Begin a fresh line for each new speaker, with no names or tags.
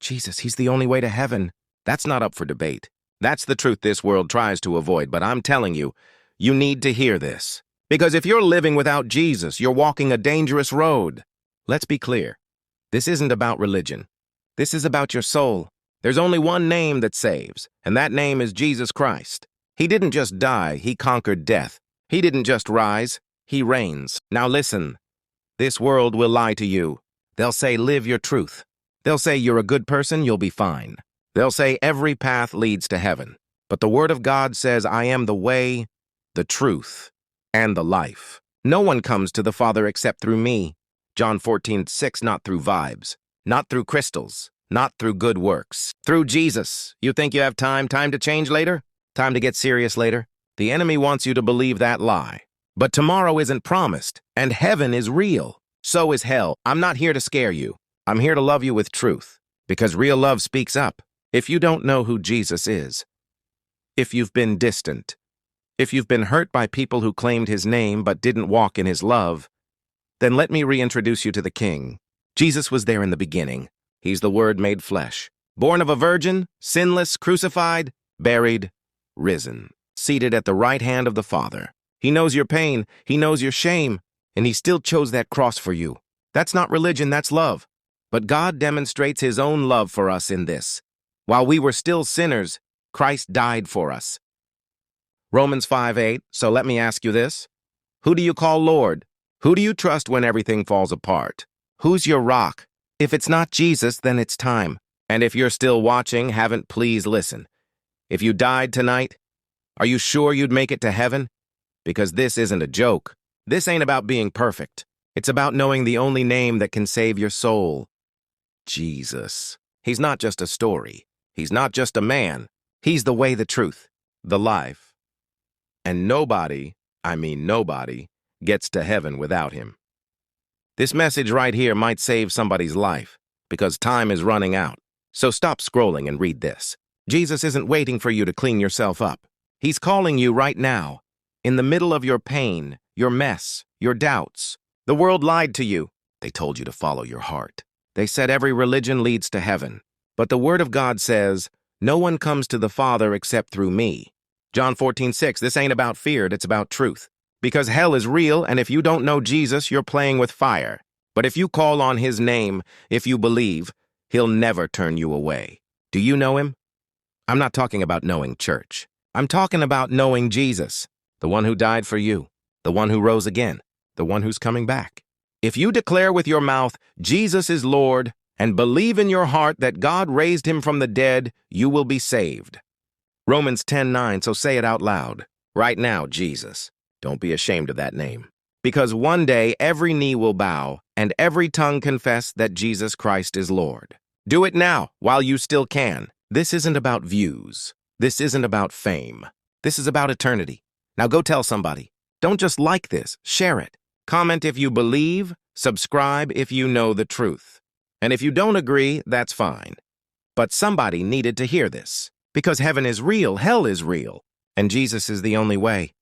Jesus, he's the only way to heaven. That's not up for debate. That's the truth this world tries to avoid, but I'm telling you, you need to hear this. Because if you're living without Jesus, you're walking a dangerous road. Let's be clear. This isn't about religion. This is about your soul. There's only one name that saves, and that name is Jesus Christ. He didn't just die, he conquered death. He didn't just rise, he reigns. Now listen, this world will lie to you. They'll say, live your truth. They'll say, you're a good person, you'll be fine. They'll say, every path leads to heaven. But the Word of God says, I am the way, the truth, and the life. No one comes to the Father except through me. John 14:6, not through vibes, not through crystals, not through good works. Through Jesus. You think you have time to change later? Time to get serious later? The enemy wants you to believe that lie. But tomorrow isn't promised, and heaven is real. So is hell. I'm not here to scare you. I'm here to love you with truth, because real love speaks up. If you don't know who Jesus is, if you've been distant, if you've been hurt by people who claimed his name but didn't walk in his love, then let me reintroduce you to the King. Jesus was there in the beginning. He's the Word made flesh. Born of a virgin, sinless, crucified, buried, risen, seated at the right hand of the Father. He knows your pain, he knows your shame, and he still chose that cross for you. That's not religion, that's love. But God demonstrates his own love for us in this. While we were still sinners, Christ died for us. Romans 5:8, so let me ask you this. Who do you call Lord? Who do you trust when everything falls apart? Who's your rock? If it's not Jesus, then it's time. And if you're still watching, please listen. If you died tonight, are you sure you'd make it to heaven? Because this isn't a joke. This ain't about being perfect. It's about knowing the only name that can save your soul. Jesus. He's not just a story. He's not just a man. He's the way, the truth, the life. And nobody, gets to heaven without him. This message right here might save somebody's life, because time is running out. So stop scrolling and read this. Jesus isn't waiting for you to clean yourself up. He's calling you right now, in the middle of your pain, your mess, your doubts. The world lied to you. They told you to follow your heart. They said every religion leads to heaven. But the Word of God says, no one comes to the Father except through me. John 14:6, this ain't about fear, it's about truth. Because hell is real, and if you don't know Jesus, you're playing with fire. But if you call on his name, if you believe, he'll never turn you away. Do you know him? I'm not talking about knowing church. I'm talking about knowing Jesus, the one who died for you, the one who rose again, the one who's coming back. If you declare with your mouth, Jesus is Lord, and believe in your heart that God raised him from the dead, you will be saved. Romans 10:9, so say it out loud. Right now, Jesus. Don't be ashamed of that name. Because one day every knee will bow and every tongue confess that Jesus Christ is Lord. Do it now while you still can. This isn't about views. This isn't about fame. This is about eternity. Now go tell somebody. Don't just like this, share it. Comment if you believe, subscribe if you know the truth. And if you don't agree, that's fine. But somebody needed to hear this. Because heaven is real, hell is real, and Jesus is the only way.